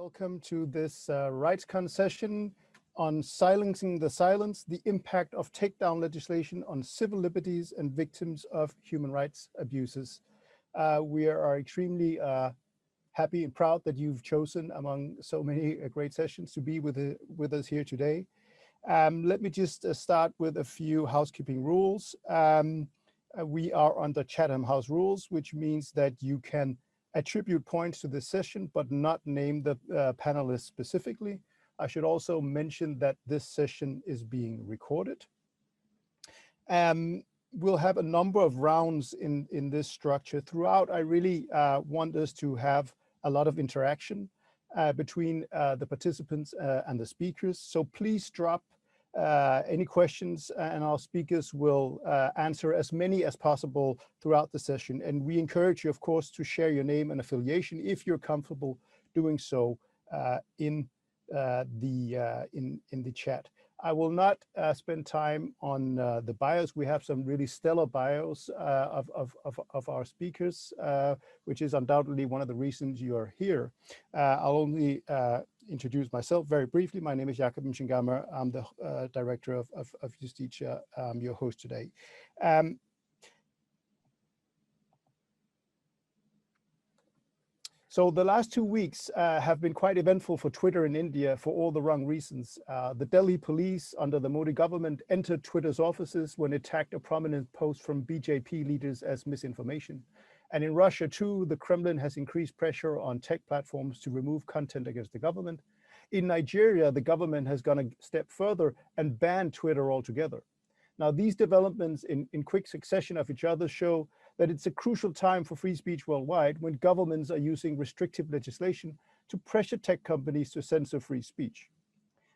Welcome to this RightsCon session on silencing the silence, the impact of takedown legislation on civil liberties and victims of human rights abuses. We are extremely happy and proud that you've chosen among so many great sessions to be with us here today. Let me just start with a few housekeeping rules. We are under Chatham House rules, which means that you can attribute points to this session, but not name the panelists specifically. I should also mention that this session is being recorded. We'll have a number of rounds in this structure. Throughout, I really want us to have a lot of interaction between the participants and the speakers. So please drop any questions and our speakers will answer as many as possible throughout the session. And we encourage you, of course, to share your name and affiliation if you're comfortable doing so in the chat. I will not spend time on the bios. We have some really stellar bios of our speakers, which is undoubtedly one of the reasons you are here. I'll only introduce myself very briefly. My name is Jakob Mchingama. I'm the director of Justitia. I'm your host today. So the last 2 weeks have been quite eventful for Twitter in India for all the wrong reasons. The Delhi police under the Modi government entered Twitter's offices when it tagged a prominent post from BJP leaders as misinformation. And in Russia too, the Kremlin has increased pressure on tech platforms to remove content against the government. In Nigeria, the government has gone a step further and banned Twitter altogether. Now, these developments in quick succession of each other show that it's a crucial time for free speech worldwide when governments are using restrictive legislation to pressure tech companies to censor free speech.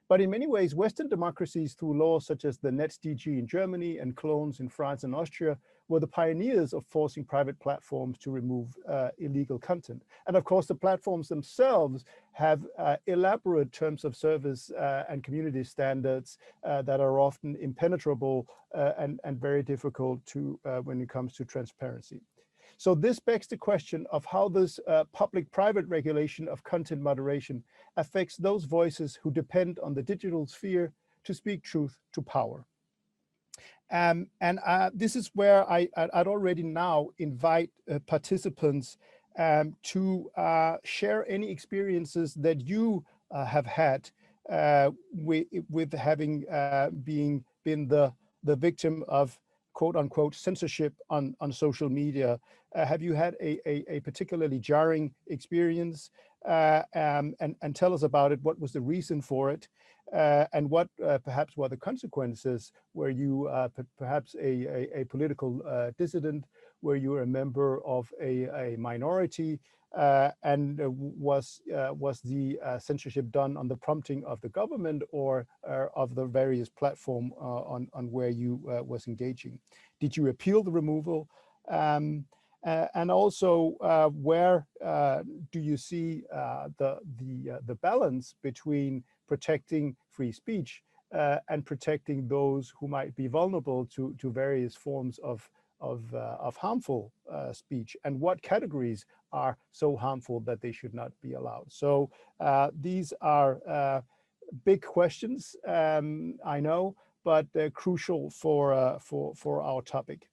But in many ways, Western democracies, through laws such as the NetzDG in Germany and clones in France and Austria, were the pioneers of forcing private platforms to remove illegal content. And of course, the platforms themselves have elaborate terms of service and community standards that are often impenetrable and very difficult to when it comes to transparency. So this begs the question of how this public-private regulation of content moderation affects those voices who depend on the digital sphere to speak truth to power. This is where I'd already now invite participants to share any experiences that you have had with having been the victim of quote unquote censorship on social media. Have you had a particularly jarring experience? And tell us about it. What was the reason for it? And what perhaps were the consequences? Were you perhaps a political dissident? Were you a member of a minority? And was the censorship done on the prompting of the government or of the various platform on where you was engaging? Did you appeal the removal? And also, where do you see the balance between protecting free speech and protecting those who might be vulnerable to various forms of harmful speech, and what categories are so harmful that they should not be allowed? So these are big questions, I know, but crucial for our topic.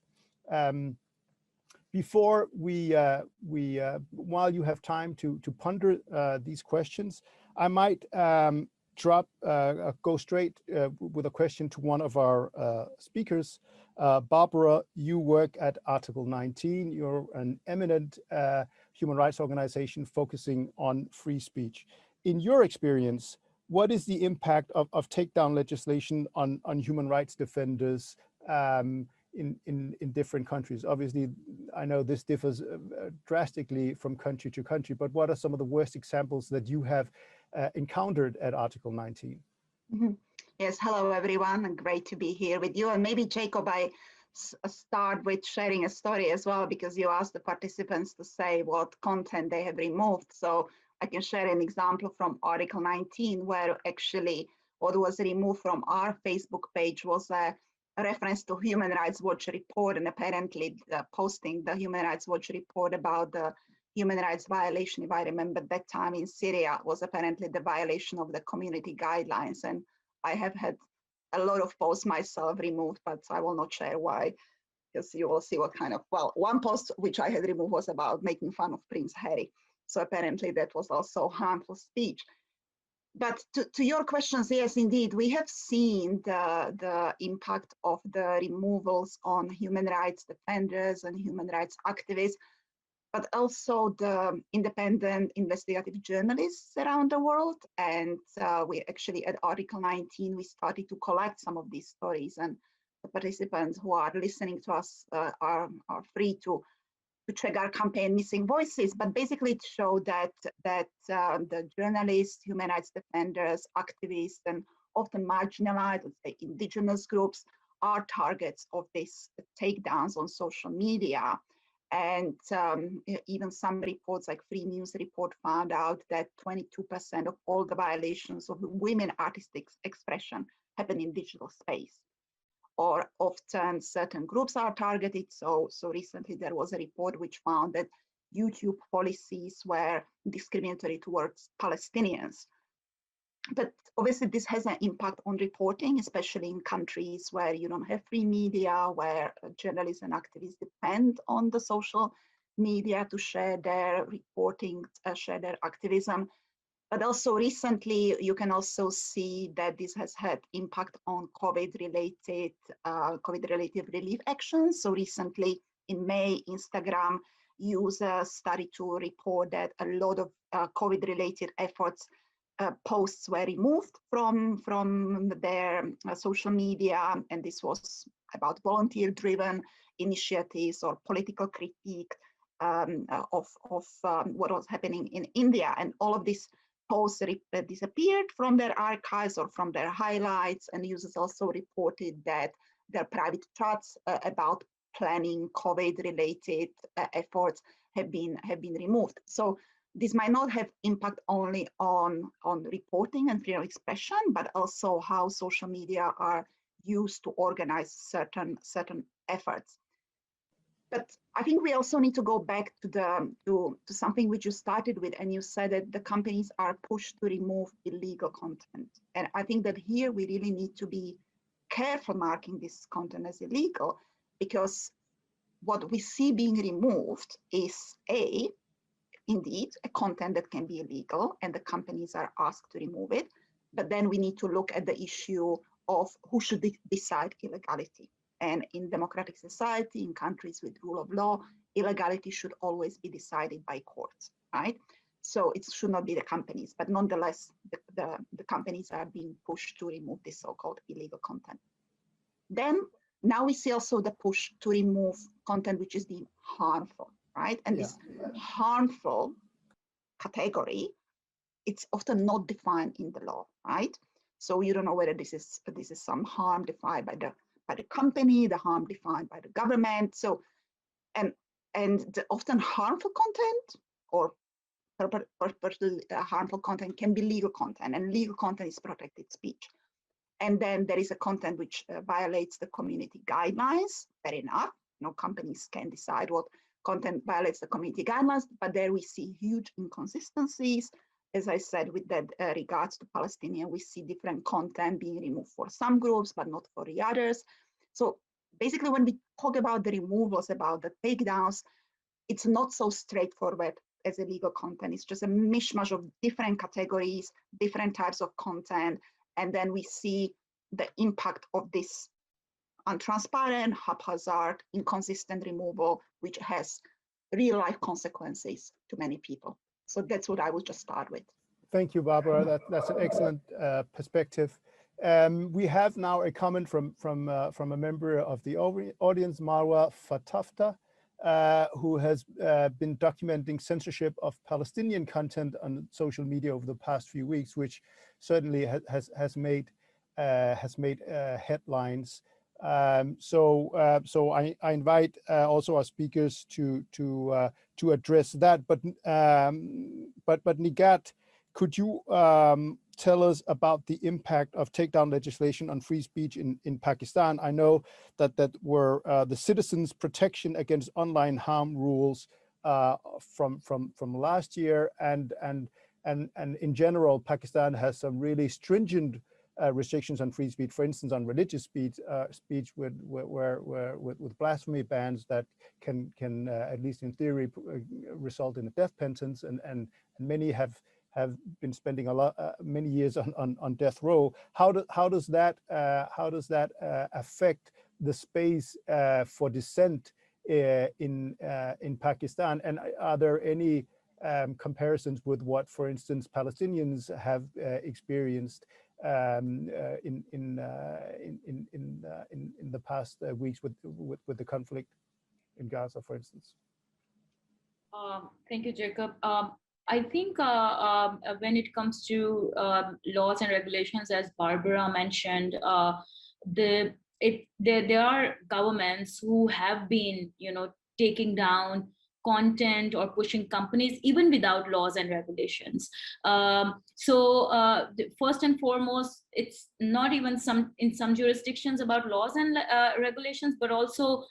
Before while you have time to ponder these questions, I might go straight with a question to one of our speakers. Barbara, you work at Article 19. You're an eminent human rights organization focusing on free speech. In your experience, what is the impact of takedown legislation on human rights defenders in different countries? Obviously, I know this differs drastically from country to country, but what are some of the worst examples that you have encountered at Article 19? Mm-hmm. Yes, hello everyone, great to be here with you. And maybe Jacob, I start with sharing a story as well, because you asked the participants to say what content they have removed. So I can share an example from Article 19, where actually what was removed from our Facebook page was a reference to Human Rights Watch report, and apparently posting the Human Rights Watch report about the human rights violation, if I remember that time in Syria, was apparently the violation of the community guidelines. And I have had a lot of posts myself removed, but I will not share why, because you will see what kind of, well, one post which I had removed was about making fun of Prince Harry. So apparently that was also harmful speech. But to your questions, yes, indeed, we have seen the impact of the removals on human rights defenders and human rights activists, but also the independent investigative journalists around the world. And we actually, at Article 19, we started to collect some of these stories, and the participants who are listening to us are free to check our campaign Missing Voices, but basically to show that the journalists, human rights defenders, activists, and often marginalized, let's say, indigenous groups are targets of these takedowns on social media. And even some reports, like Free News Report, found out that 22% of all the violations of women artistic expression happen in digital space, or often certain groups are targeted. So recently there was a report which found that YouTube policies were discriminatory towards Palestinians. But obviously this has an impact on reporting, especially in countries where you don't have free media, where journalists and activists depend on the social media to share their reporting, share their activism. But also recently, you can also see that this has had impact on COVID-related relief actions. So recently in May, Instagram users started to report that a lot of COVID-related efforts, posts were removed from their social media. And this was about volunteer-driven initiatives or political critique of what was happening in India. And all of this posts disappeared from their archives or from their highlights, and users also reported that their private chats about planning COVID-related efforts have been removed. So this might not have impact only on reporting and freedom of expression, but also how social media are used to organize certain efforts. But I think we also need to go back to something which you started with, and you said that the companies are pushed to remove illegal content. And I think that here we really need to be careful marking this content as illegal, because what we see being removed is indeed a content that can be illegal, and the companies are asked to remove it. But then we need to look at the issue of who should decide illegality. And in democratic society, in countries with rule of law, illegality should always be decided by courts, right? So it should not be the companies, but nonetheless, the companies are being pushed to remove this so-called illegal content. Then now we see also the push to remove content which is deemed harmful, right? And this harmful category, it's often not defined in the law, right? So you don't know whether this is some harm defined by the company, the harm defined by the government. So, and the often harmful content or purposely harmful content can be legal content, and legal content is protected speech. And then there is a content which violates the community guidelines. Fair enough, companies can decide what content violates the community guidelines, but there we see huge inconsistencies. As I said, with that regards to Palestinian, we see different content being removed for some groups, but not for the others. So basically, when we talk about the removals, about the takedowns, it's not so straightforward as illegal content. It's just a mishmash of different categories, different types of content, and then we see the impact of this untransparent, haphazard, inconsistent removal, which has real life consequences to many people. So that's what I would just start with. Thank you, Barbara. That's an excellent perspective. We have now a comment from a member of the audience, Marwa Fatafta, who has been documenting censorship of Palestinian content on social media over the past few weeks, which certainly has made headlines. So I invite also our speakers to address that. But Nigat, could you tell us about the impact of takedown legislation on free speech in Pakistan? I know that were the Citizens Protection Against Online Harm rules from last year, and in general, Pakistan has some really stringent restrictions on free speech. For instance, on religious speech, with blasphemy bans that can at least in theory result in a death sentence, and many have been spending many years on death row. How does that affect the space for dissent in Pakistan? And are there any comparisons with what, for instance, Palestinians have experienced in the past weeks with the conflict in Gaza, for instance? Thank you, Jacob. I think when it comes to laws and regulations, as Barbara mentioned, there are governments who have been, taking down content or pushing companies even without laws and regulations. First and foremost, it's not even in some jurisdictions about laws and regulations, but also,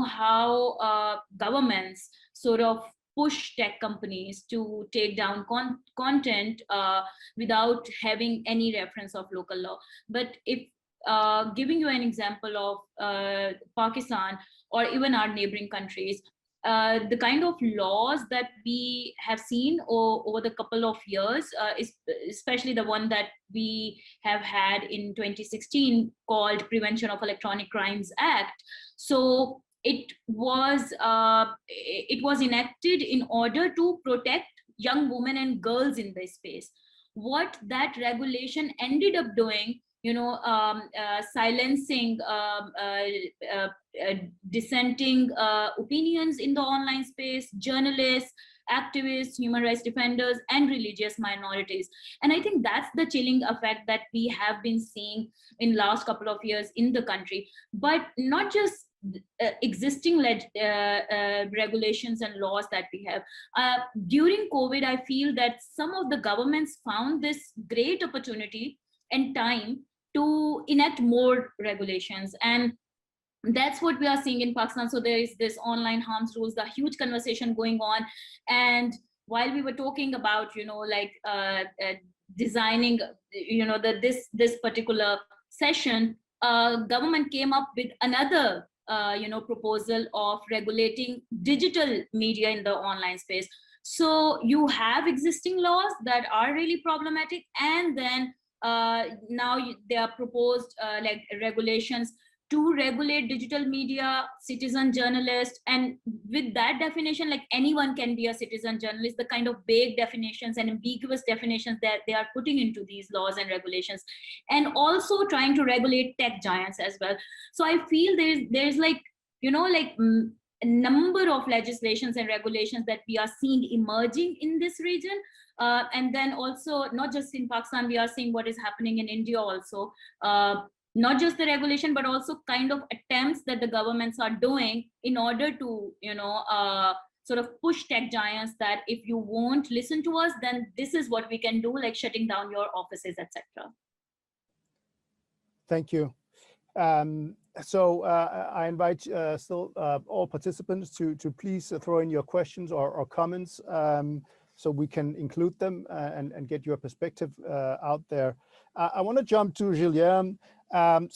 how governments sort of push tech companies to take down content without having any reference of local law. But if giving you an example of Pakistan or even our neighboring countries, the kind of laws that we have seen over the couple of years, especially the one that we have had in 2016 called Prevention of Electronic Crimes Act. So it was enacted in order to protect young women and girls in this space. What that regulation ended up doing, silencing dissenting opinions in the online space, journalists, activists, human rights defenders, and religious minorities. And I think that's the chilling effect that we have been seeing in last couple of years in the country. But not just existing regulations and laws that we have. During COVID, I feel that some of the governments found this great opportunity and time to enact more regulations, and that's what we are seeing in Pakistan. So there is this online harms rules, the huge conversation going on, and while we were talking about designing this particular session, government came up with another proposal of regulating digital media in the online space. So you have existing laws that are really problematic, and then now they are proposed regulations to regulate digital media, citizen journalists, and with that definition, like anyone can be a citizen journalist, the kind of vague definitions and ambiguous definitions that they are putting into these laws and regulations, and also trying to regulate tech giants as well. So I feel there's a number of legislations and regulations that we are seeing emerging in this region. And then also, not just in Pakistan, we are seeing what is happening in India also. Not just the regulation, but also kind of attempts that the governments are doing in order to, sort of push tech giants that if you won't listen to us, then this is what we can do, like shutting down your offices, etc. Thank you. So I invite still all participants to please throw in your questions or comments so we can include them and get your perspective out there. I want to jump to Julien. At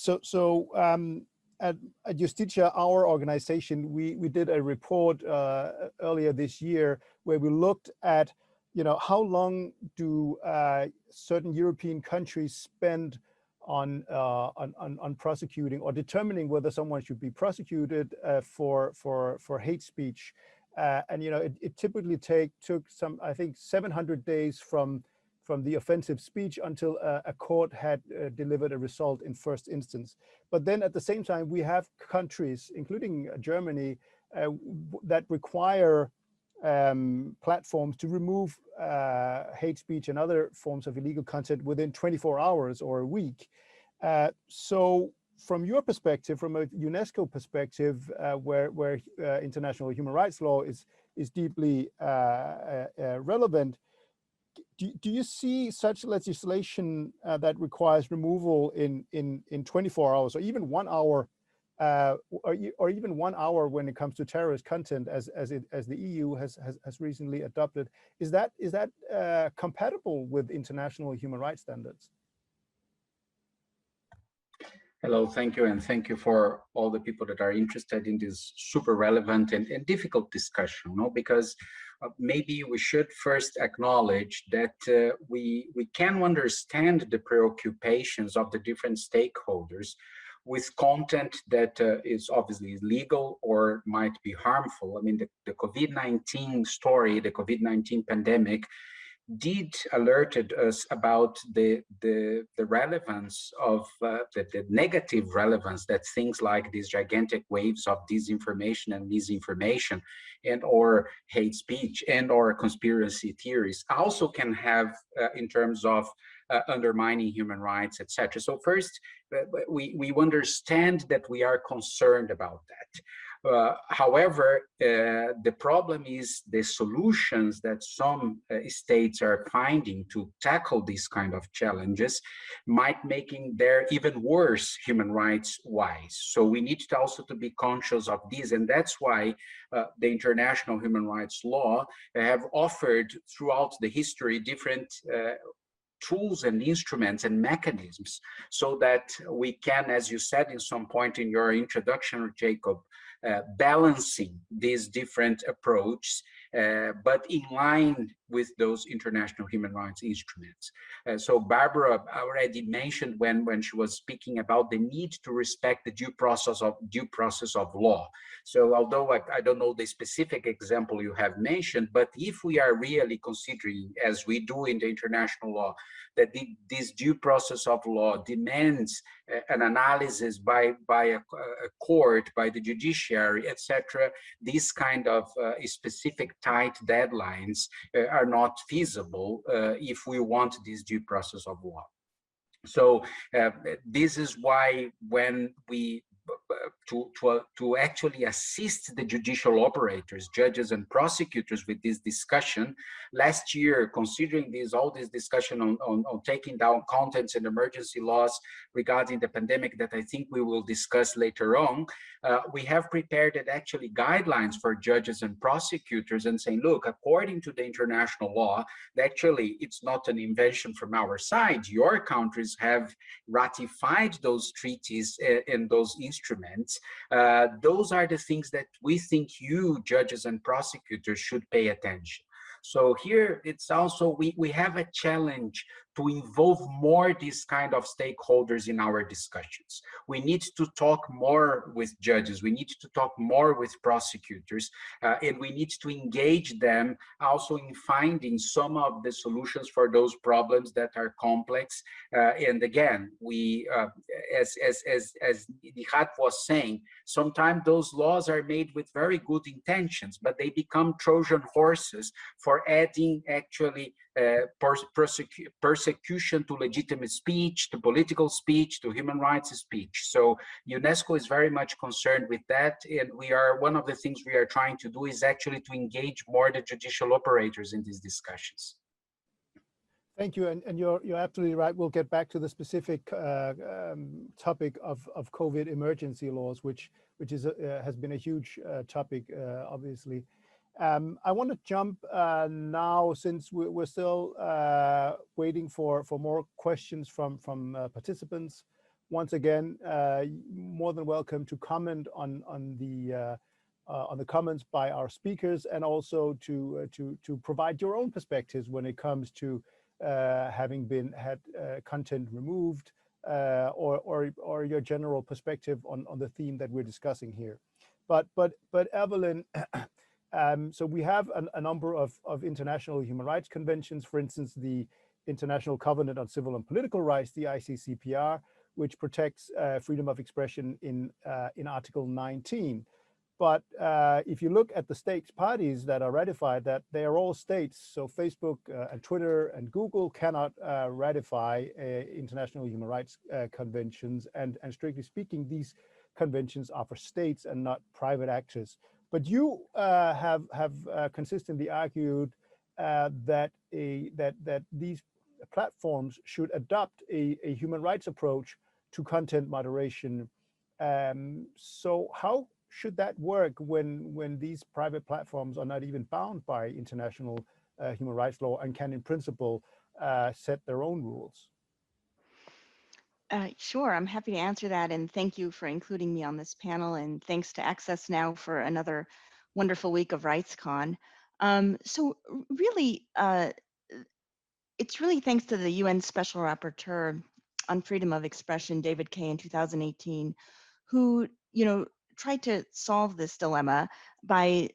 Justitia, our organization, we did a report earlier this year where we looked at, how long do certain European countries spend on prosecuting or determining whether someone should be prosecuted for hate speech, and it typically took some, I think, 700 days from the offensive speech until a court had delivered a result in first instance. But then at the same time, we have countries, including Germany, that require platforms to remove hate speech and other forms of illegal content within 24 hours or a week. So from your perspective, from a UNESCO perspective, where international human rights law is deeply relevant, do you see such legislation that requires removal in 24 hours or even 1 hour or even 1 hour when it comes to terrorist content, as the EU has recently adopted. Is that compatible with international human rights standards? Hello, thank you, and thank you for all the people that are interested in this super relevant and difficult discussion, no? Because maybe we should first acknowledge that we can understand the preoccupations of the different stakeholders with content that is obviously illegal or might be harmful. I mean, the COVID-19 story, the COVID-19 pandemic, did alerted us about the relevance of the negative relevance that things like these gigantic waves of disinformation and misinformation and or hate speech and or conspiracy theories also can have in terms of undermining human rights, etc. So first, we understand that we are concerned about that. However, the problem is the solutions that some states are finding to tackle these kind of challenges might making their even worse human rights wise. So we need to also to be conscious of this, and that's why the international human rights law have offered throughout the history different tools and instruments and mechanisms so that we can, as you said in some point in your introduction, Jacob, balancing these different approaches, but in line with those international human rights instruments. So Barbara already mentioned when she was speaking about the need to respect the due process of law. So although I don't know the specific example you have mentioned, but if we are really considering, as we do in the international law, that this due process of law demands an analysis by a court, by the judiciary, etc., these kind of specific tight deadlines are not feasible if we want this due process of law. So this is why when we to actually assist the judicial operators, judges and prosecutors with this discussion. Last year, considering all this discussion on taking down contents and emergency laws regarding the pandemic that I think we will discuss later on, we have prepared actually guidelines for judges and prosecutors and saying, look, according to the international law, actually it's not an invention from our side. Your countries have ratified those treaties and those instruments. Those are the things that we think you, judges and prosecutors, should pay attention. So here it's also, we have a challenge to involve more these kind of stakeholders in our discussions. We need to talk more with judges, we need to talk more with prosecutors, and we need to engage them also in finding some of the solutions for those problems that are complex. And again, we, as Nihat was saying, sometimes those laws are made with very good intentions, but they become Trojan horses for adding actually persecution to legitimate speech, to political speech, to human rights speech. So UNESCO is very much concerned with that, and one of the things we are trying to do is actually to engage more the judicial operators in these discussions. Thank you, and you're absolutely right. We'll get back to the specific topic of COVID emergency laws, which is has been a huge topic, obviously. I want to jump now, since we're still waiting for more questions from participants. Once again, more than welcome to comment on the comments by our speakers, and also to provide your own perspectives when it comes to having had content removed, or your general perspective on the theme that we're discussing here. But Evelyn. So we have a number of international human rights conventions, for instance, the International Covenant on Civil and Political Rights, the ICCPR, which protects freedom of expression in Article 19. But if you look at the states parties that are ratified, that they are all states. So Facebook and Twitter and Google cannot ratify international human rights conventions. And strictly speaking, these conventions are for states and not private actors. But you have consistently argued that these platforms should adopt a human rights approach to content moderation, So how should that work when these private platforms are not even bound by international human rights law and can, in principle, set their own rules? Sure, I'm happy to answer that, and thank you for including me on this panel, and thanks to Access Now for another wonderful week of RightsCon. So really, it's really thanks to the UN Special Rapporteur on Freedom of Expression, David Kay, in 2018, who, tried to solve this dilemma by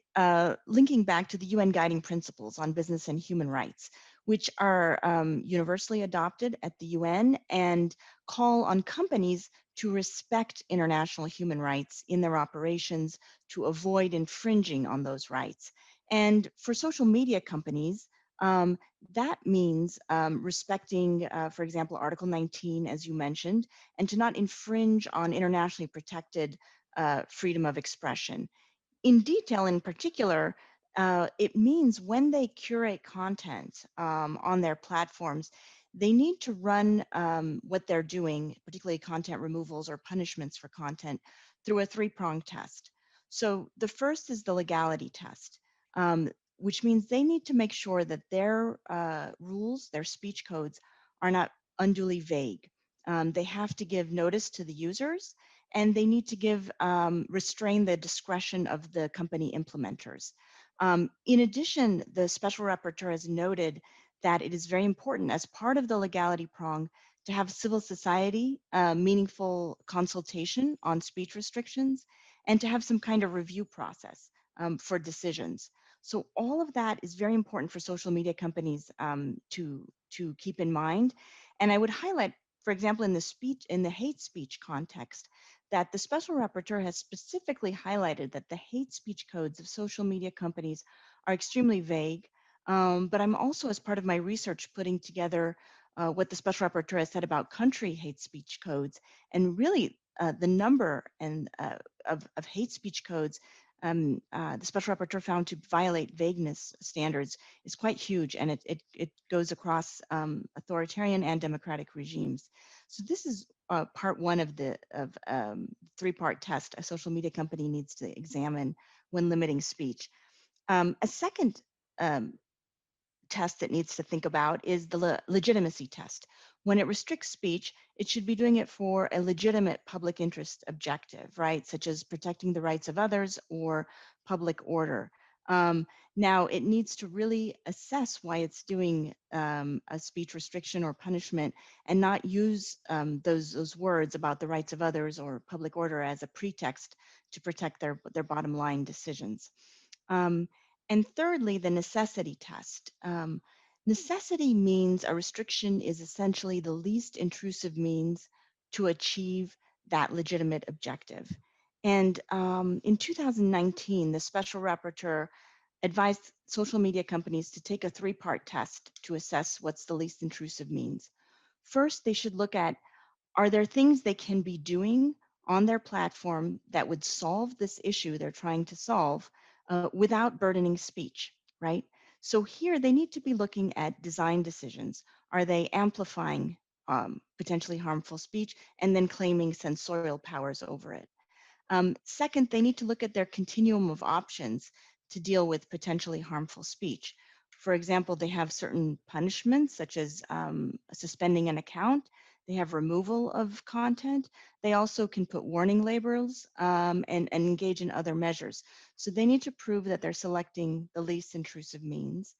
linking back to the UN Guiding Principles on Business and Human Rights, which are universally adopted at the UN and call on companies to respect international human rights in their operations to avoid infringing on those rights. And for social media companies, that means respecting, for example, Article 19, as you mentioned, and to not infringe on internationally protected freedom of expression. In detail, in particular, it means when they curate content on their platforms, they need to run what they're doing, particularly content removals or punishments for content, through a three-pronged test. So the first is the legality test, which means they need to make sure that their rules, their speech codes, are not unduly vague. They have to give notice to the users, and they need to give restrain the discretion of the company implementers. In addition, the special rapporteur has noted that it is very important as part of the legality prong to have civil society meaningful consultation on speech restrictions and to have some kind of review process for decisions. So all of that is very important for social media companies to keep in mind. And I would highlight, for example, in the hate speech context, that the special rapporteur has specifically highlighted that the hate speech codes of social media companies are extremely vague. But I'm also, as part of my research, putting together what the special rapporteur has said about country hate speech codes, and really the number of hate speech codes the special rapporteur found to violate vagueness standards is quite huge, and it goes across authoritarian and democratic regimes. So this is part one of the three-part test a social media company needs to examine when limiting speech. A second test that needs to think about is the legitimacy test. When it restricts speech, it should be doing it for a legitimate public interest objective, right? Such as protecting the rights of others or public order. Now, it needs to really assess why it's doing a speech restriction or punishment and not use those words about the rights of others or public order as a pretext to protect their bottom line decisions. And thirdly, the necessity test. Necessity means a restriction is essentially the least intrusive means to achieve that legitimate objective. And in 2019, the special rapporteur advised social media companies to take a three-part test to assess what's the least intrusive means. First, they should look at, are there things they can be doing on their platform that would solve this issue they're trying to solve without burdening speech, right? So here they need to be looking at design decisions. Are they amplifying potentially harmful speech and then claiming censorial powers over it? Second, they need to look at their continuum of options to deal with potentially harmful speech. For example, they have certain punishments such as suspending an account. They have removal of content. They also can put warning labels and engage in other measures. So they need to prove that they're selecting the least intrusive means.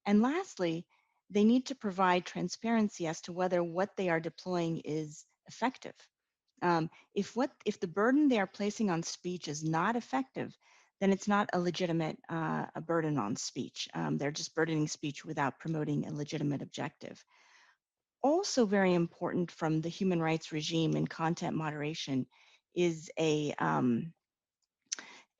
And lastly, they need to provide transparency as to whether what they are deploying is effective. If the burden they are placing on speech is not effective, then it's not a legitimate a burden on speech. They're just burdening speech without promoting a legitimate objective. Also very important from the human rights regime in content moderation is a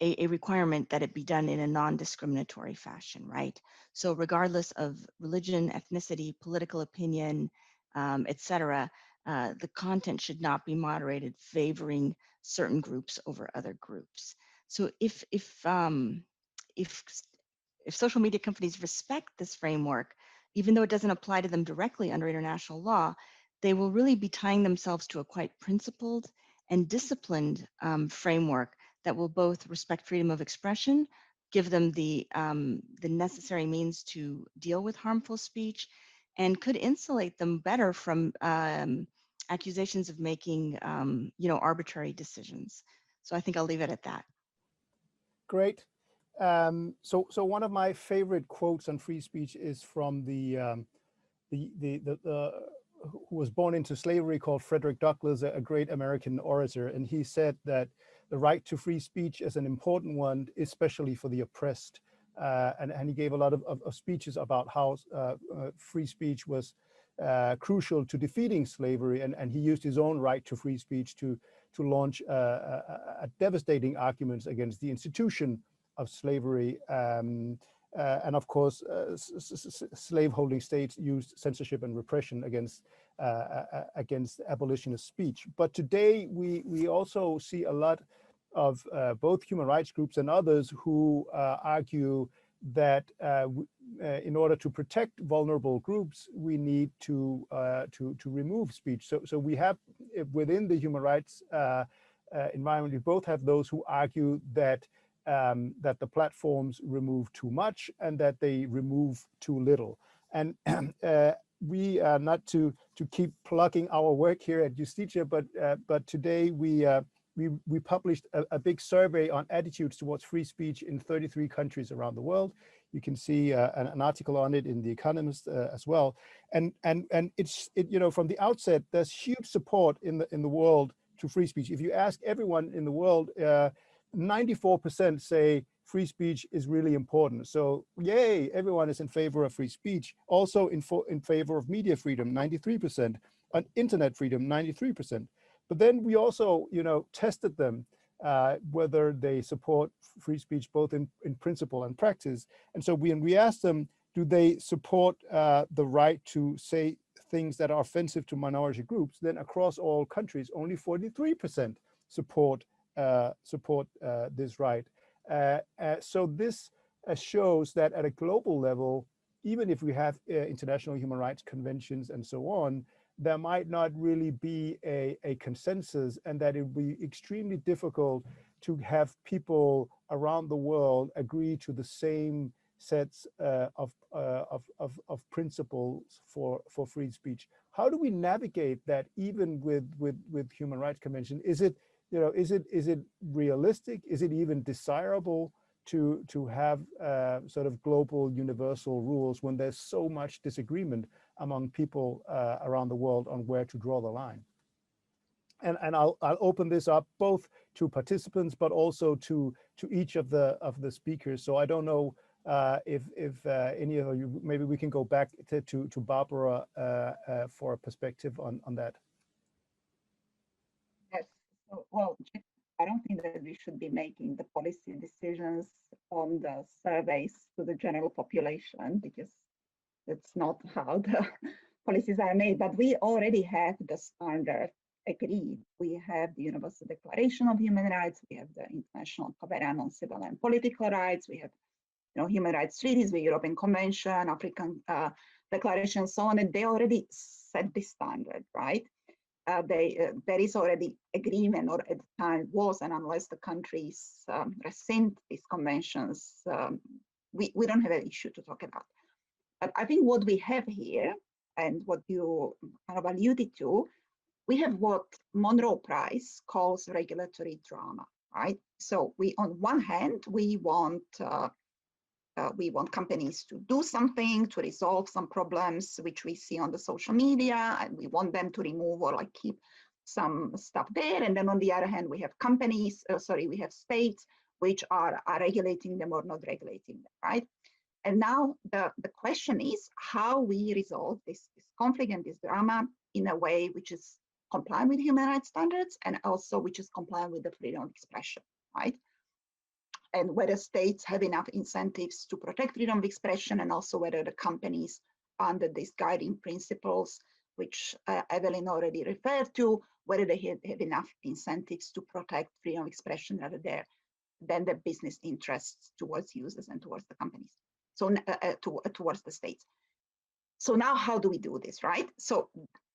requirement that it be done in a non-discriminatory fashion, right? So regardless of religion, ethnicity, political opinion, etc., the content should not be moderated favoring certain groups over other groups. So if social media companies respect this framework, even though it doesn't apply to them directly under international law, they will really be tying themselves to a quite principled and disciplined framework that will both respect freedom of expression, give them the necessary means to deal with harmful speech, and could insulate them better from accusations of making, arbitrary decisions. So I think I'll leave it at that. Great. So one of my favorite quotes on free speech is from the who was born into slavery, called Frederick Douglass, a great American orator, and he said that the right to free speech is an important one, especially for the oppressed. And he gave a lot of speeches about how free speech was crucial to defeating slavery, and he used his own right to free speech to launch a devastating arguments against the institution of slavery. And of course, slaveholding states used censorship and repression against abolitionist speech. But today, we also see a lot of both human rights groups and others who argue that in order to protect vulnerable groups, we need to remove speech. So we have within the human rights environment, we both have those who argue that that the platforms remove too much and that they remove too little. And we not to keep plugging our work here at Justitia, but today we published a big survey on attitudes towards free speech in 33 countries around the world. You can see an article on it in The Economist as well. And it's from the outset, there's huge support in the world to free speech. If you ask everyone in the world, 94% say free speech is really important. So yay, everyone is in favor of free speech. Also in favor of media freedom, 93%, on internet freedom, 93%. But then we also, tested them whether they support free speech both in principle and practice. And so we asked them, do they support the right to say things that are offensive to minority groups? Then across all countries, only 43% support this right. So this shows that at a global level, even if we have international human rights conventions and so on, there might not really be a consensus, and that it would be extremely difficult to have people around the world agree to the same sets of principles for free speech. How do we navigate that even with human rights convention? Is it realistic? Is it even desirable to have sort of global universal rules when there's so much disagreement among people around the world on where to draw the line? And I'll open this up both to participants, but also to each of the speakers. So I don't know if any of you, maybe we can go back to Barbara for a perspective on that. Yes. Well, I don't think that we should be making the policy decisions on the surveys to the general population, because that's not how the policies are made. But we already have the standard agreed. We have the Universal Declaration of Human Rights. We have the International Covenant on Civil and Political Rights. We have human rights treaties, the European Convention, African Declaration, and so on. And they already set the standard, right? There is already agreement, or at the time was, and unless the countries rescind these conventions, we don't have an issue to talk about. But I think what we have here, and what you kind of alluded to, we have what Monroe Price calls regulatory drama, right? So on one hand, we want companies to do something to resolve some problems which we see on the social media, and we want them to remove or keep some stuff there. And then on the other hand, we have we have states which are regulating them or not regulating them, right? And now the question is how we resolve this conflict and this drama in a way which is compliant with human rights standards and also which is compliant with the freedom of expression, right? And whether states have enough incentives to protect freedom of expression, and also whether the companies under these guiding principles, which Evelyn already referred to, whether they have enough incentives to protect freedom of expression rather than the business interests towards users and towards the companies, so towards the states. So now how do we do this, right? So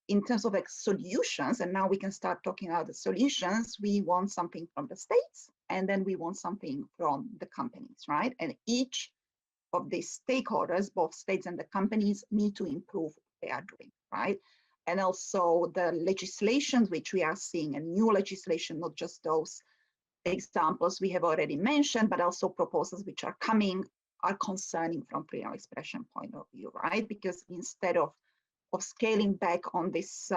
in terms of like solutions, and now we can start talking about the solutions, we want something from the states, and then we want something from the companies, right? And each of these stakeholders, both states and the companies, need to improve what they are doing, right? And also the legislations which we are seeing, and new legislation, not just those examples we have already mentioned, but also proposals which are coming, are concerning from freedom of expression point of view, right? Because instead of scaling back on this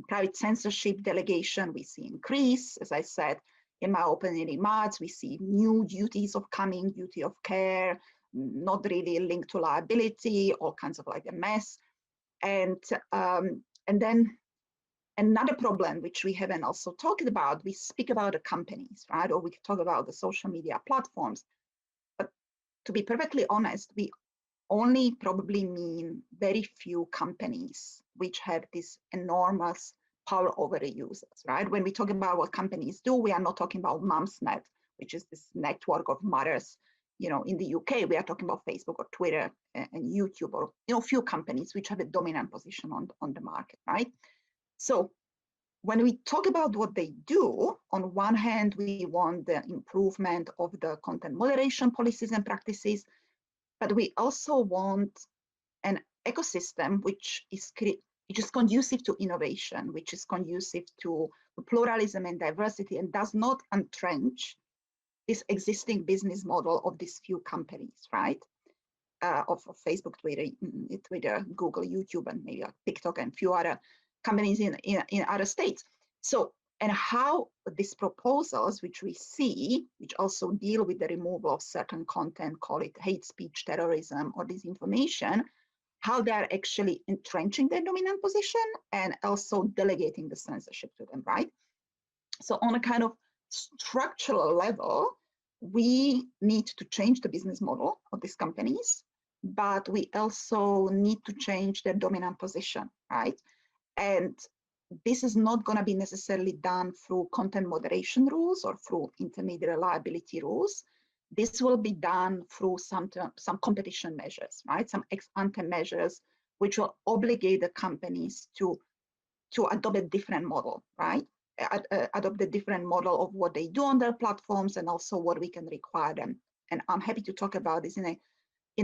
private censorship delegation, we see increase. As I said in my opening remarks, we see new duties of coming, duty of care, not really linked to liability, all kinds of like a mess. And then another problem which we haven't also talked about, we speak about the companies, right? Or we talk about the social media platforms. But to be perfectly honest, we only probably mean very few companies which have this enormous power over the users, right? When we talk about what companies do, we are not talking about Mumsnet, which is this network of mothers, you know, in the UK. We are talking about Facebook or Twitter and YouTube, or, you know, few companies which have a dominant position on the market, right? So when we talk about what they do, on one hand, we want the improvement of the content moderation policies and practices, but we also want an ecosystem which is conducive to innovation, which is conducive to pluralism and diversity, and does not entrench this existing business model of these few companies, right? Of Facebook, Twitter, Google, YouTube, and maybe TikTok, and few other companies in other states. So, and how these proposals, which we see, which also deal with the removal of certain content, call it hate speech, terrorism, or disinformation, how they are actually entrenching their dominant position and also delegating the censorship to them, right? So on a kind of structural level, we need to change the business model of these companies, but we also need to change their dominant position, right? And this is not going to be necessarily done through content moderation rules or through intermediary liability rules. This will be done through some competition measures, right? Some ex-ante measures, which will obligate the companies to adopt a different model, right? Adopt a different model of what they do on their platforms, and also what we can require them. And I'm happy to talk about this in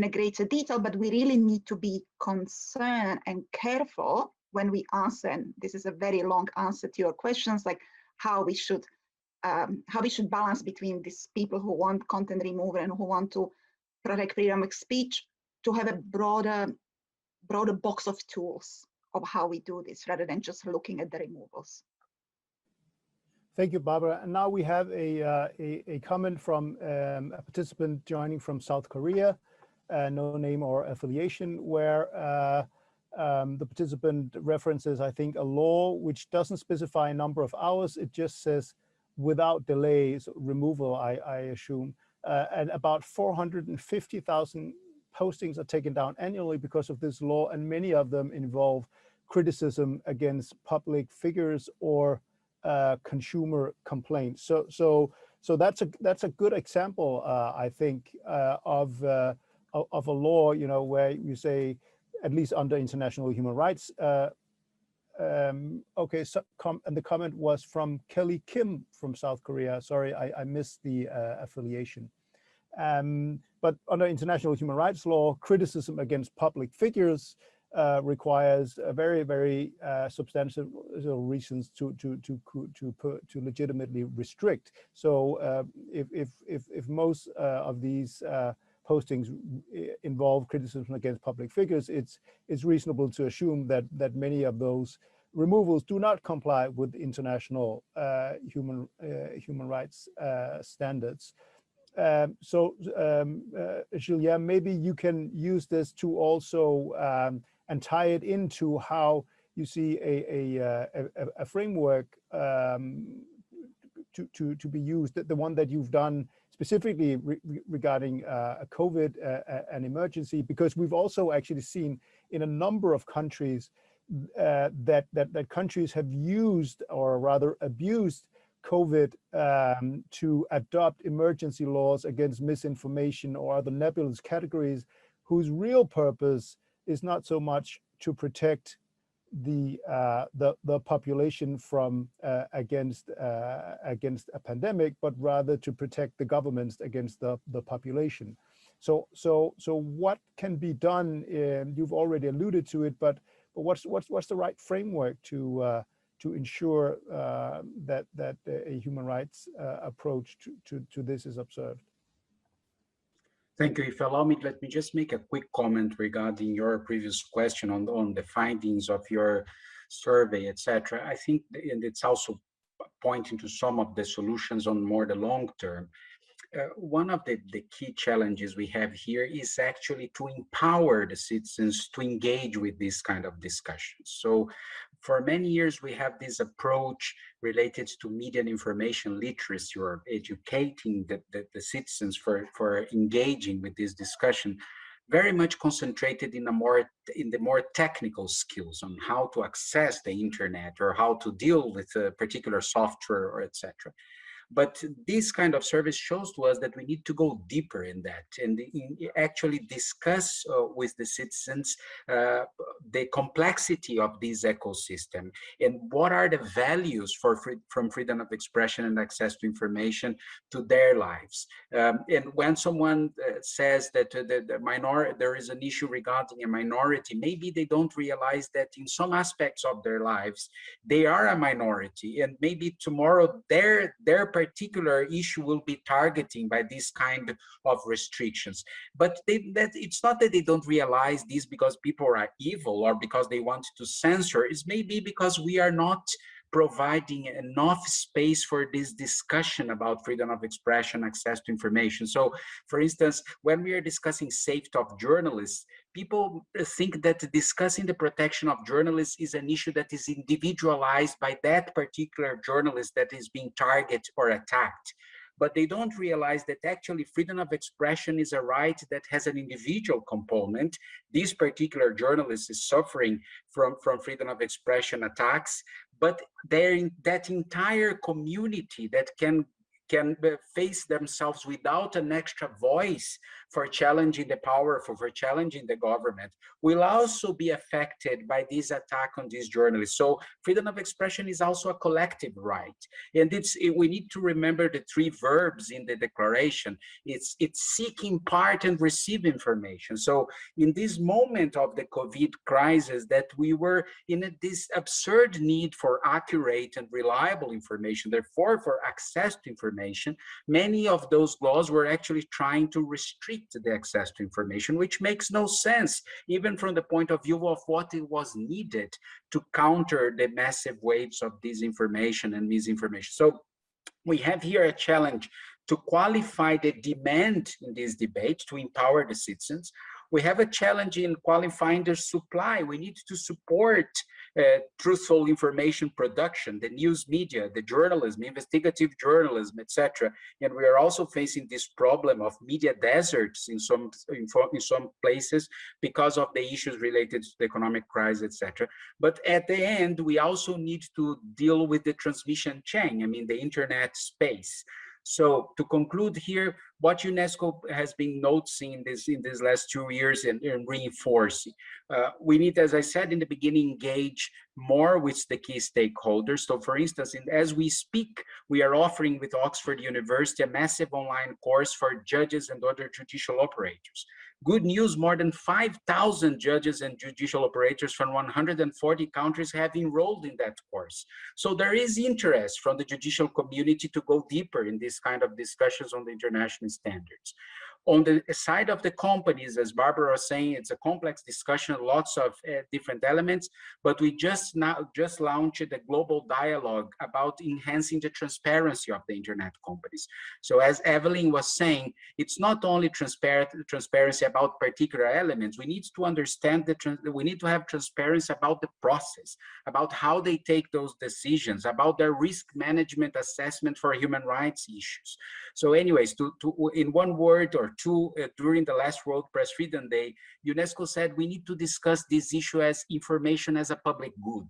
a greater detail, but we really need to be concerned and careful when we answer, and this is a very long answer to your questions, like how we should balance between these people who want content removal and who want to protect freedom of speech, to have a broader box of tools of how we do this, rather than just looking at the removals. Thank you, Barbara. And now we have a comment from a participant joining from South Korea, no name or affiliation, where the participant references, I think, a law which doesn't specify a number of hours. It just says without delays, removal, I assume. And about 450,000 postings are taken down annually because of this law, and many of them involve criticism against public figures or consumer complaints. So that's a good example, I think, of a law, you know, where you say, at least under international human rights. Okay, so and the comment was from Kelly Kim from South Korea. Sorry, I missed the affiliation. But under international human rights law, criticism against public figures requires a very, very substantial reasons to legitimately restrict. So if most of these postings involve criticism against public figures, it's reasonable to assume that many of those removals do not comply with international human rights standards. Julia, maybe you can use this to also and tie it into how you see a framework to be used, the one that you've done specifically regarding a COVID an emergency, because we've also actually seen in a number of countries that countries have used, or rather abused, COVID to adopt emergency laws against misinformation or other nebulous categories, whose real purpose is not so much to protect the population from against a pandemic, but rather to protect the governments against the population. So what can be done? You've already alluded to it, but what's the right framework to ensure that a human rights approach to this is observed? Thank you. If you allow me, let me just make a quick comment regarding your previous question on the findings of your survey, etc. I think, and it's also pointing to some of the solutions on more the long term. One of the key challenges we have here is actually to empower the citizens to engage with this kind of discussions. So for many years, we have this approach related to media and information literacy, or educating the citizens for engaging with this discussion, very much concentrated in the more technical skills on how to access the internet or how to deal with a particular software or etc. But this kind of service shows to us that we need to go deeper in that and actually discuss with the citizens the complexity of this ecosystem and what are the values from freedom of expression and access to information to their lives. And when someone says that there is an issue regarding a minority, maybe they don't realize that in some aspects of their lives, they are a minority, and maybe tomorrow their particular issue will be targeting by this kind of restrictions. But it's not that they don't realize this because people are evil or because they want to censor. It's maybe because we are not providing enough space for this discussion about freedom of expression, access to information. So, for instance, when we are discussing safety of journalists, people think that discussing the protection of journalists is an issue that is individualized by that particular journalist that is being targeted or attacked. But they don't realize that actually freedom of expression is a right that has an individual component. This particular journalist is suffering from freedom of expression attacks, but that entire community that can face themselves without an extra voice for challenging the powerful, for challenging the government, will also be affected by this attack on these journalists. So freedom of expression is also a collective right. And we need to remember the three verbs in the declaration. It's seek, impart, and receive information. So in this moment of the COVID crisis, that we were in this absurd need for accurate and reliable information, therefore for access to information, many of those laws were actually trying to restrict the access to information, which makes no sense, even from the point of view of what it was needed to counter the massive waves of disinformation and misinformation. So we have here a challenge to qualify the demand in this debate to empower the citizens. We have a challenge in qualifying the supply. We need to support truthful information production, the news media, the journalism, investigative journalism, etc. And we are also facing this problem of media deserts in some places because of the issues related to the economic crisis, etc. But at the end, we also need to deal with the transmission chain, I mean, the internet space. So to conclude here, what UNESCO has been noticing in these last 2 years and reinforcing, we need, as I said in the beginning, engage more with the key stakeholders. So for instance, as we speak, we are offering with Oxford University a massive online course for judges and other judicial operators. Good news, more than 5,000 judges and judicial operators from 140 countries have enrolled in that course. So there is interest from the judicial community to go deeper in this kind of discussions on the international standards. On the side of the companies, as Barbara was saying, it's a complex discussion, lots of different elements, but we just launched a global dialogue about enhancing the transparency of the internet companies. So as Evelyn was saying, it's not only transparency about particular elements. We need to understand we need to have transparency about the process, about how they take those decisions, about their risk management assessment for human rights issues. So anyways, in one word or two, during the last World Press Freedom Day, UNESCO said we need to discuss this issue as information as a public good.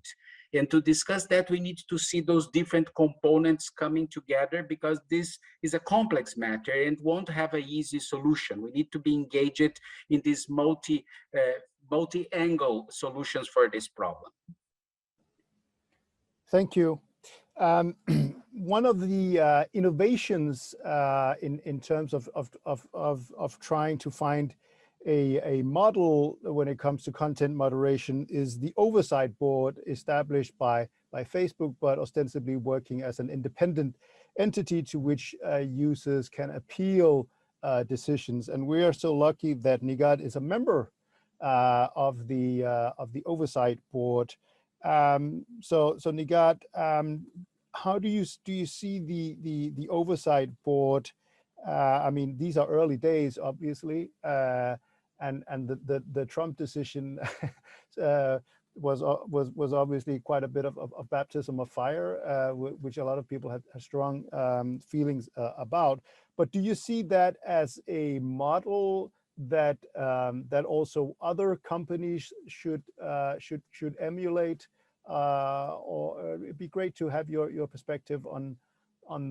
And to discuss that, we need to see those different components coming together, because this is a complex matter and won't have an easy solution. We need to be engaged in these multi-angle solutions for this problem. Thank you. One of the innovations in terms of trying to find a model when it comes to content moderation is the oversight board established by Facebook, but ostensibly working as an independent entity to which users can appeal decisions. And we are so lucky that Nigad is a member of the oversight board. So Nigad, how do you see the oversight board? I mean, these are early days, obviously, and the Trump decision was obviously quite a bit of baptism of fire, which a lot of people had strong feelings about. But do you see that as a model that that also other companies should emulate? Or it'd be great to have your perspective on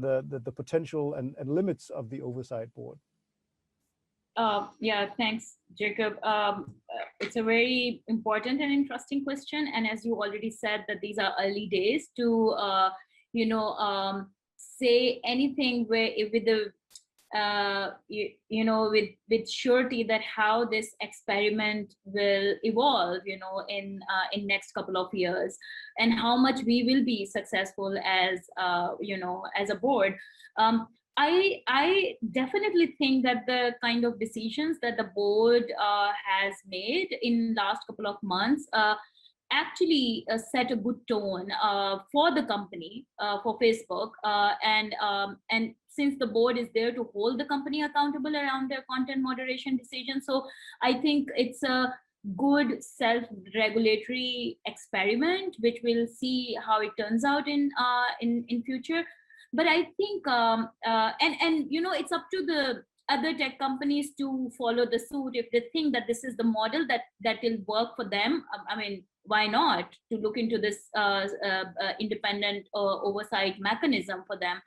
the potential and limits of the oversight board. Yeah, thanks, Jacob. It's a very important and interesting question. And as you already said, that these are early days to, say anything where with the, with surety that how this experiment will evolve, in next couple of years, and how much we will be successful as, as a board. I definitely think that the kind of decisions that the board has made in last couple of months actually set a good tone for the company, for Facebook, and since the board is there to hold the company accountable around their content moderation decisions, so I think it's a good self-regulatory experiment, which we'll see how it turns out in future. But I think it's up to the other tech companies to follow the suit if they think that this is the model that will work for them. I mean, why not to look into this independent oversight mechanism for them?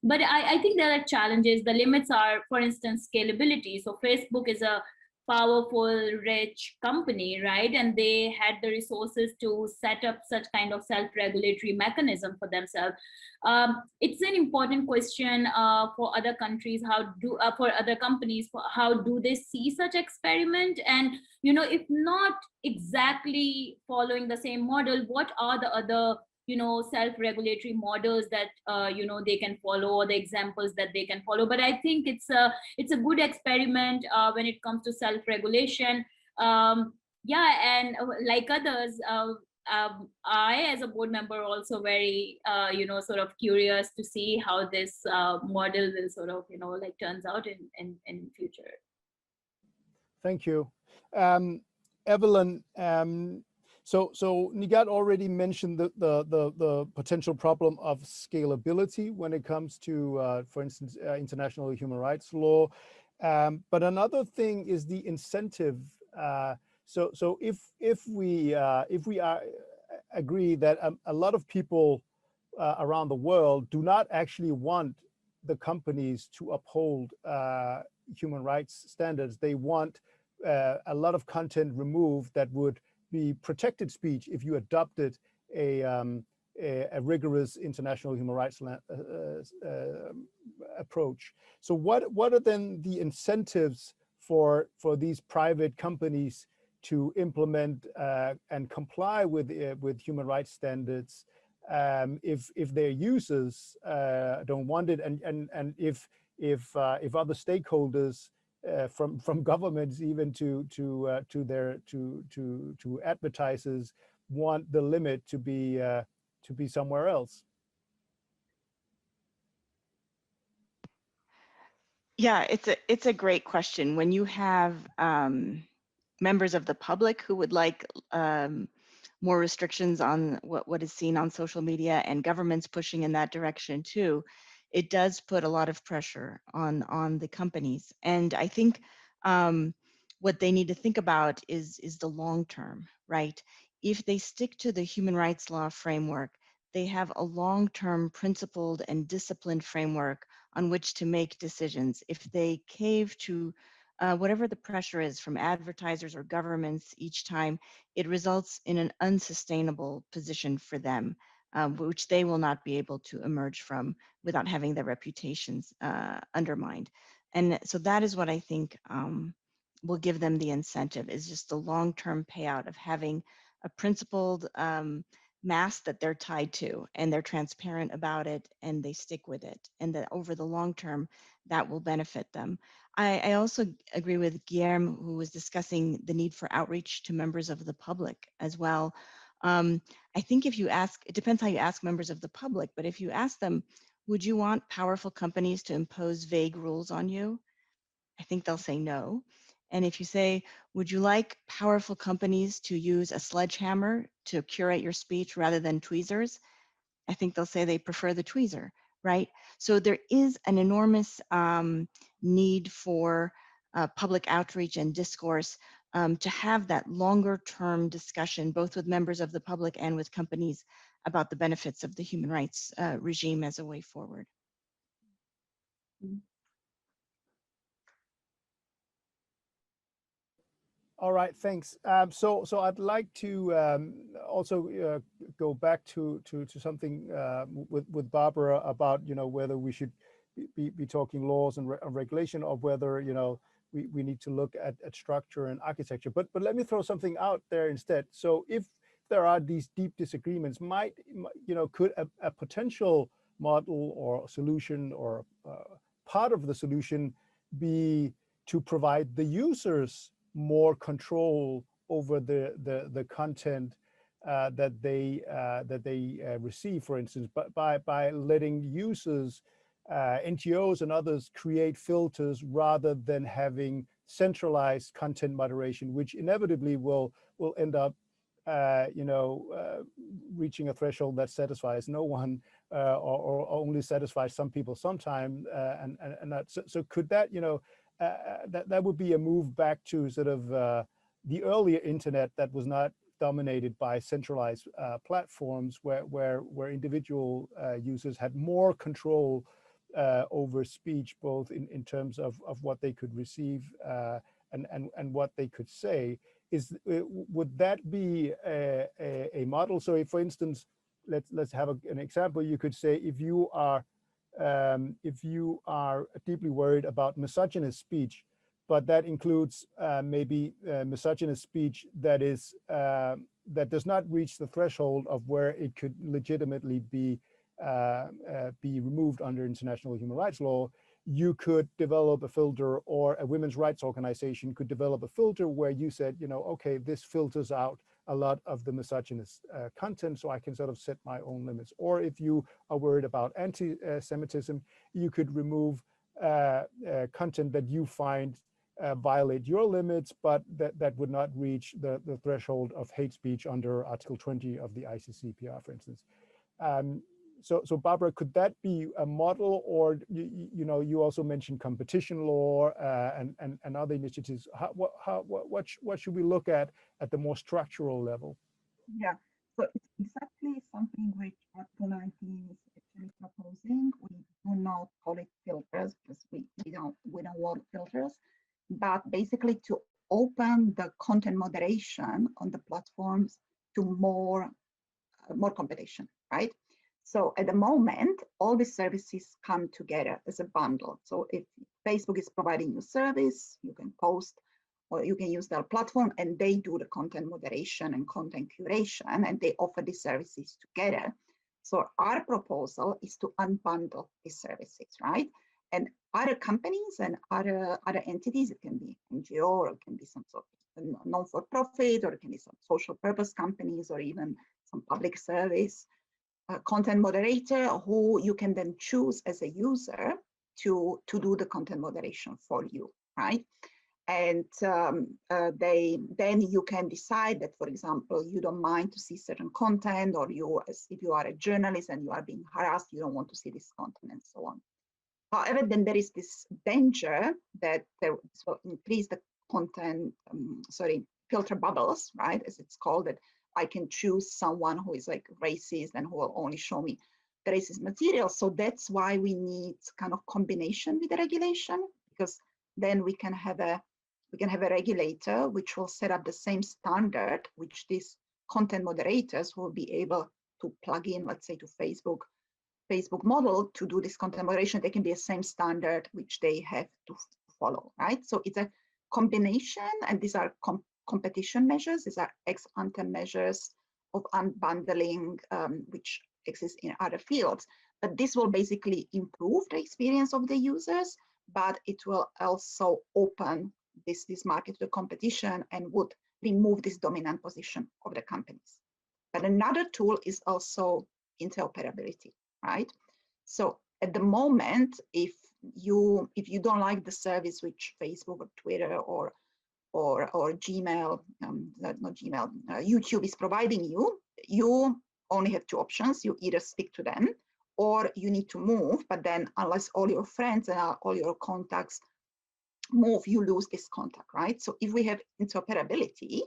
But I think there are challenges. The limits are, for instance, scalability. So Facebook is a powerful, rich company, right? And they had the resources to set up such kind of self-regulatory mechanism for themselves. It's an important question for other countries. For other companies, how do they see such experiment? And if not exactly following the same model, what are the other self-regulatory models that they can follow, or the examples that they can follow? But I think it's a good experiment when it comes to self-regulation. Yeah, and like others, I as a board member also very sort of curious to see how this model will sort of turns out in future. Thank you. Evelyn, so Nigad already mentioned the potential problem of scalability when it comes to, for instance, international human rights law. But another thing is the incentive. So if we agree that a lot of people around the world do not actually want the companies to uphold human rights standards, they want a lot of content removed that would be protected speech if you adopted a rigorous international human rights approach. So what are then the incentives for these private companies to implement and comply with human rights standards if their users don't want it, and if other stakeholders from governments even to advertisers want the limit to be somewhere else? Yeah, it's a great question. When you have members of the public who would like more restrictions on what is seen on social media, and governments pushing in that direction too, it does put a lot of pressure on the companies. And I think what they need to think about is the long term, right? If they stick to the human rights law framework, they have a long-term principled and disciplined framework on which to make decisions. If they cave to whatever the pressure is from advertisers or governments each time, it results in an unsustainable position for them. which they will not be able to emerge from without having their reputations undermined. And so that is what I think will give them the incentive, is just the long-term payout of having a principled mast that they're tied to, and they're transparent about it, and they stick with it, and that over the long term, that will benefit them. I also agree with Guillermo, who was discussing the need for outreach to members of the public as well. I think if you ask, it depends how you ask members of the public, but if you ask them, would you want powerful companies to impose vague rules on you? I think they'll say no. And if you say, would you like powerful companies to use a sledgehammer to curate your speech rather than tweezers? I think they'll say they prefer the tweezer, right? So there is an enormous need for public outreach and discourse to have that longer term discussion, both with members of the public and with companies, about the benefits of the human rights regime as a way forward. All right, thanks. So I'd like to also go back to something with Barbara about, you know, whether we should be talking laws and regulation, or whether, you know, we need to look at structure and architecture. But let me throw something out there instead. So if there are these deep disagreements, could a potential model or solution or part of the solution be to provide the users more control over the content that they receive, for instance, but by letting users, NGOs and others create filters rather than having centralized content moderation, which inevitably will end up reaching a threshold that satisfies no one, or only satisfies some people sometime, and that, so could that, that would be a move back to sort of the earlier internet that was not dominated by centralized platforms, where individual users had more control over speech, both in terms of what they could receive and what they could say. Would that be a model? So if, for instance, let's have an example. You could say, if you are deeply worried about misogynist speech, but that includes maybe misogynist speech that does not reach the threshold of where it could legitimately be removed under international human rights law, you could develop a filter, or a women's rights organization could develop a filter where you said, okay, this filters out a lot of the misogynist content, so I can sort of set my own limits. Or if you are worried about anti-Semitism, you could remove content that you find violate your limits, but that would not reach the threshold of hate speech under Article 20 of the ICCPR, for instance. So Barbara, could that be a model? Or you also mentioned competition law and other initiatives. What should we look at the more structural level? Yeah, so it's exactly something which Article 19 is actually proposing. We do not call it filters because we don't want filters, but basically to open the content moderation on the platforms to more competition, right? So at the moment, all these services come together as a bundle. So if Facebook is providing you service, you can post, or you can use their platform, and they do the content moderation and content curation, and they offer these services together. So our proposal is to unbundle these services, right? And other companies and other entities, it can be NGO, or it can be some sort of non-for-profit, or it can be some social purpose companies, or even some public service content moderator, who you can then choose as a user to do the content moderation for you, right? And then you can decide that, for example, you don't mind to see certain content, or if you are a journalist and you are being harassed, you don't want to see this content, and so on. However, then there is this danger that this will increase the content, filter bubbles, right, as it's called, that I can choose someone who is like racist and who will only show me the racist material. So that's why we need kind of combination with the regulation, because then we can have a regulator which will set up the same standard which these content moderators will be able to plug in, let's say, to Facebook model to do this content moderation, they can be the same standard which they have to follow, right? So it's a combination, and these are competition measures. These are ex ante measures of unbundling, which exist in other fields. But this will basically improve the experience of the users, but it will also open this market to competition and would remove this dominant position of the companies. But another tool is also interoperability, right? So at the moment, if you don't like the service which Facebook or Twitter or Gmail, not Gmail, YouTube is providing you, you only have two options. You either stick to them or you need to move, but then unless all your friends and all your contacts move, you lose this contact, right? So if we have interoperability,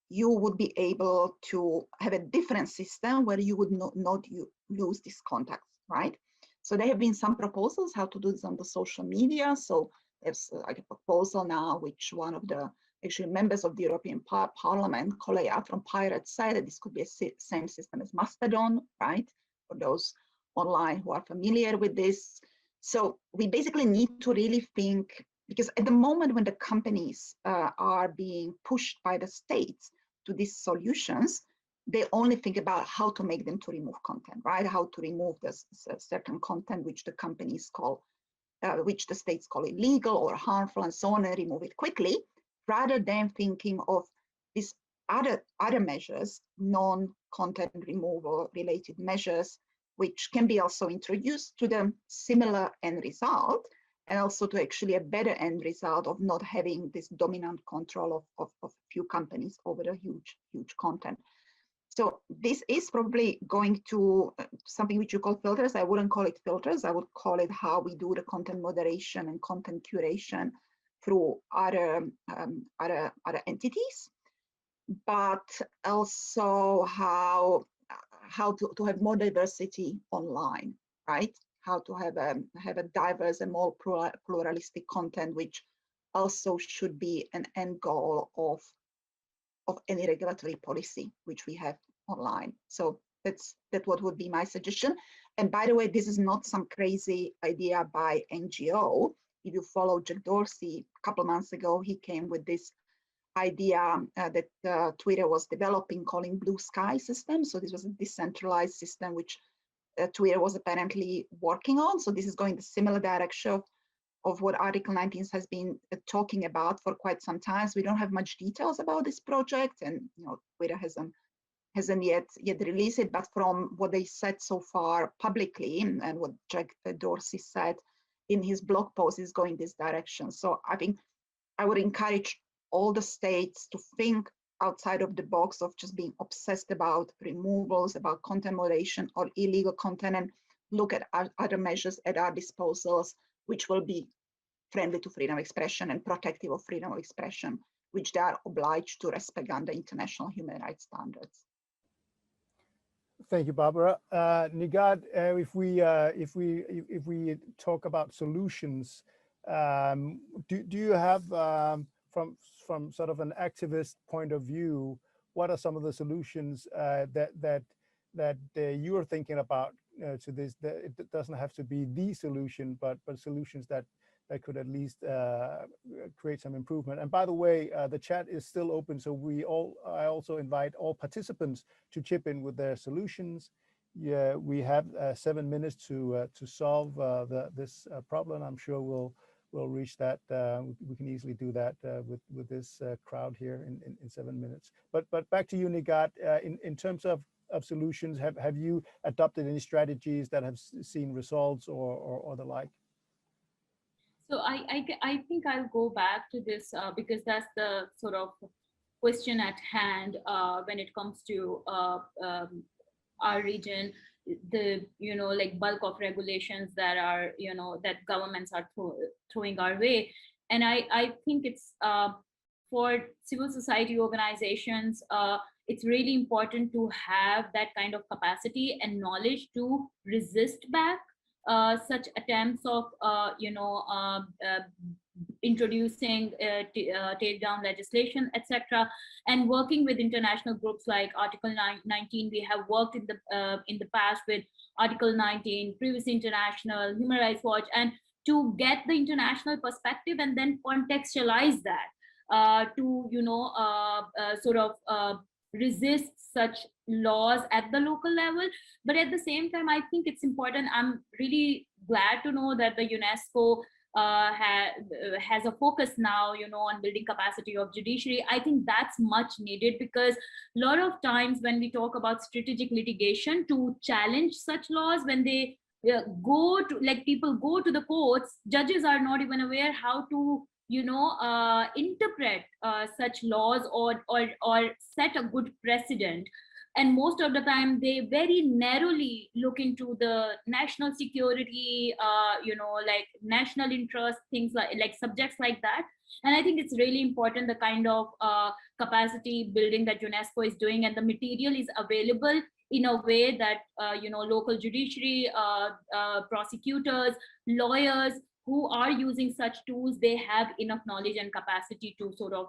you would be able to have a different system where you would not lose this contact, right? So there have been some proposals how to do this on the social media. So there's like a proposal now, which one of the actually members of the European Parliament, Kolea from Pirates, said that this could be a same system as Mastodon, right? For those online who are familiar with this. So we basically need to really think, because at the moment when the companies are being pushed by the states to these solutions, they only think about how to make them to remove content, right? How to remove this certain content which the companies call, which the states call illegal or harmful and so on, and remove it quickly, rather than thinking of these other measures, non-content removal related measures, which can be also introduced to the similar end result, and also to actually a better end result of not having this dominant control of few companies over the huge content. So this is probably going to something which you call filters. I wouldn't call it filters. I would call it how we do the content moderation and content curation through other entities, but also how to have more diversity online, right? How to have a diverse and more pluralistic content, which also should be an end goal of any regulatory policy which we have online. So that's what would be my suggestion. And by the way, this is not some crazy idea by NGO. If you follow Jack Dorsey, a couple of months ago, he came with this idea that Twitter was developing, calling Blue Sky system. So this was a decentralized system which Twitter was apparently working on. So this is going the similar direction of what Article 19 has been talking about for quite some time. So we don't have much details about this project, and Twitter hasn't yet released it. But from what they said so far publicly, and what Jack Dorsey said in his blog post, is going this direction. So I think I would encourage all the states to think outside of the box of just being obsessed about removals, about content moderation or illegal content, and look at other measures at our disposals, which will be friendly to freedom of expression and protective of freedom of expression, which they are obliged to respect under international human rights standards. Thank you, Barbara. Nigad, if we talk about solutions, do you have from sort of an activist point of view, what are some of the solutions that you are thinking about to this? That it doesn't have to be the solution, but solutions that could at least create some improvement. And by the way, the chat is still open, so I also invite all participants to chip in with their solutions. Yeah, we have 7 minutes to solve this problem. I'm sure we'll reach that. We can easily do that with this crowd here in 7 minutes. But back to you, Nigad. In terms of solutions, have you adopted any strategies that have seen results or the like? So I think I'll go back to this because that's the sort of question at hand when it comes to our region. The like bulk of regulations that are that governments are throwing our way, and I think it's for civil society organizations, it's really important to have that kind of capacity and knowledge to resist back such attempts of introducing takedown legislation, etc., and working with international groups like Article 19. We have worked in the past with Article 19, Privacy International, Human Rights Watch, and to get the international perspective and then contextualize that to sort of resist such laws at the local level. But at the same time, I think it's important. I'm really glad to know that the UNESCO has a focus now, on building capacity of judiciary. I think that's much needed, because a lot of times when we talk about strategic litigation to challenge such laws, when they go to, like, people go to the courts, judges are not even aware how to interpret such laws or set a good precedent. And most of the time they very narrowly look into the national security, like national interest, things like subjects like that. And I think it's really important, the kind of capacity building that UNESCO is doing, and the material is available in a way that local judiciary, prosecutors, lawyers who are using such tools, they have enough knowledge and capacity to sort of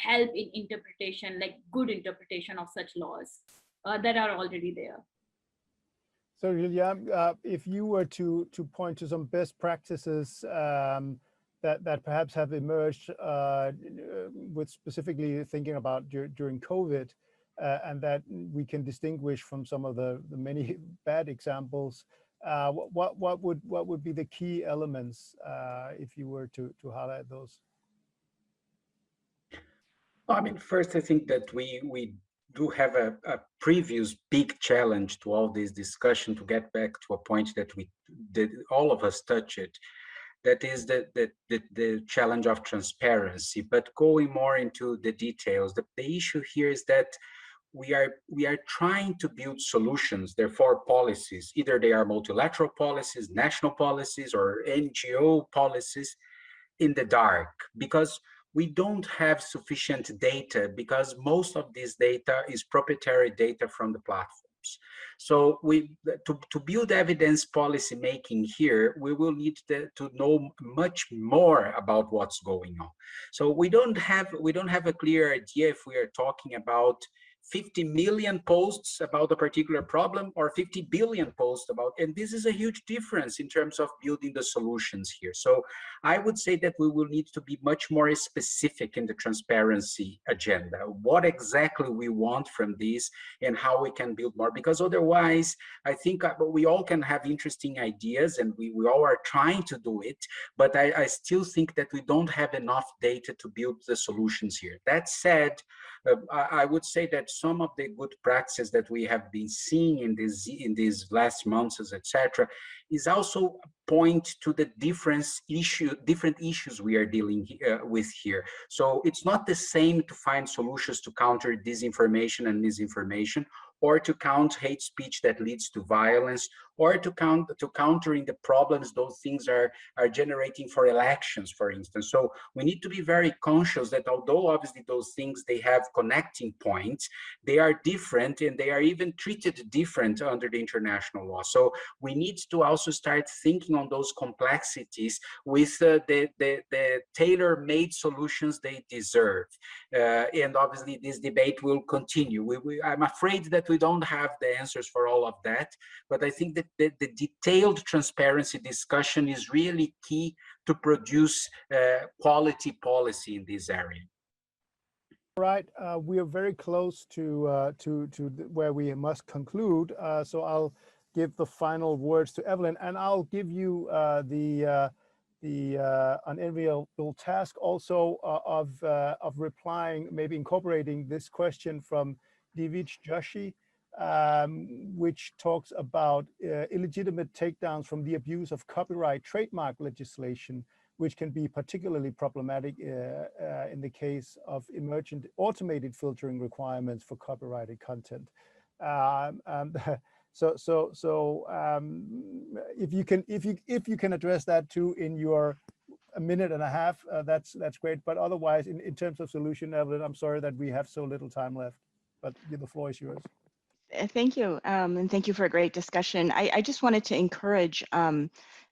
help in interpretation, like good interpretation of such laws that are already there. So Julia, if you were to point to some best practices that perhaps have emerged with specifically thinking about during COVID, and that we can distinguish from some of the many bad examples, what would be the key elements if you were to highlight those? I mean, first, I think that we do have a previous big challenge to all this discussion, to get back to a point that all of us touch it. That is the challenge of transparency. But going more into the details, the issue here is that we are trying to build solutions, therefore policies, either they are multilateral policies, national policies, or NGO policies, in the dark, because we don't have sufficient data, because most of this data is proprietary data from the platforms. So to build evidence policy making here, we will need to know much more about what's going on. So we don't have a clear idea if we are talking about 50 million posts about a particular problem or 50 billion posts about, and this is a huge difference in terms of building the solutions here. So I would say that we will need to be much more specific in the transparency agenda, what exactly we want from this and how we can build more, because otherwise I think we all can have interesting ideas and we all are trying to do it, but I still think that we don't have enough data to build the solutions here. That said, I would say that some of the good practices that we have been seeing in these last months, etc., is also point to the different issues we are dealing with here. So it's not the same to find solutions to counter disinformation and misinformation, or to counter hate speech that leads to violence, or to countering the problems those things are generating for elections, for instance. So we need to be very conscious that although obviously those things, they have connecting points, they are different, and they are even treated different under the international law. So we need to also start thinking on those complexities with the tailor-made solutions they deserve. And obviously this debate will continue. I'm afraid that we don't have the answers for all of that, but I think that the detailed transparency discussion is really key to produce quality policy in this area. Right, we are very close to where we must conclude. So I'll give the final words to Evelyn, and I'll give you the unenviable task also of replying, maybe incorporating this question from Divij Joshi, which talks about illegitimate takedowns from the abuse of copyright trademark legislation, which can be particularly problematic in the case of emergent automated filtering requirements for copyrighted content. If you can address that too in your a minute and a half, that's great. But otherwise, in terms of solution, Evelyn, I'm sorry that we have so little time left, but the floor is yours. Thank you, and thank you for a great discussion. I just wanted to encourage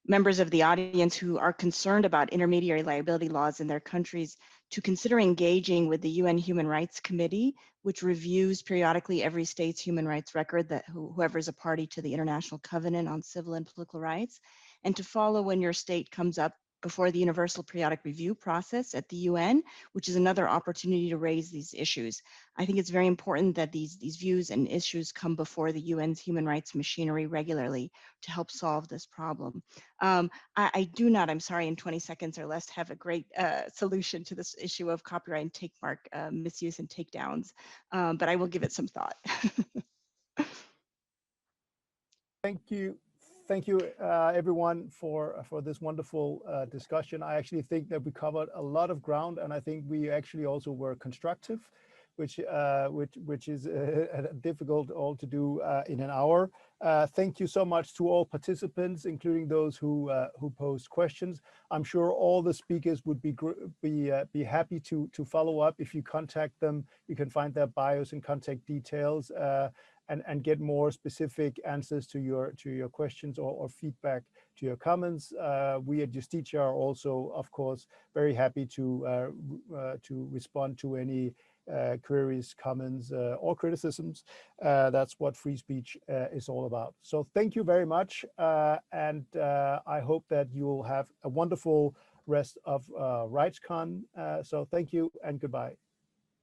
members of the audience who are concerned about intermediary liability laws in their countries to consider engaging with the UN Human Rights Committee, which reviews periodically every state's human rights record, that whoever is a party to the International Covenant on Civil and Political Rights, and to follow when your state comes up before the Universal Periodic Review process at the UN, which is another opportunity to raise these issues. I think it's very important that these views and issues come before the UN's human rights machinery regularly to help solve this problem. I do not, I'm sorry, in 20 seconds or less, have a great solution to this issue of copyright and take mark misuse and takedowns, but I will give it some thought. Thank you, everyone, for this wonderful discussion. I actually think that we covered a lot of ground, and I think we actually also were constructive, which is difficult all to do in an hour. Thank you so much to all participants, including those who posed questions. I'm sure all the speakers would be happy to follow up. If you contact them, you can find their bios and contact details. And get more specific answers to your questions or feedback to your comments. We at Justitia are also, of course, very happy to respond to any queries, comments, or criticisms. That's what free speech is all about. So thank you very much, and I hope that you will have a wonderful rest of RightsCon. So thank you and goodbye.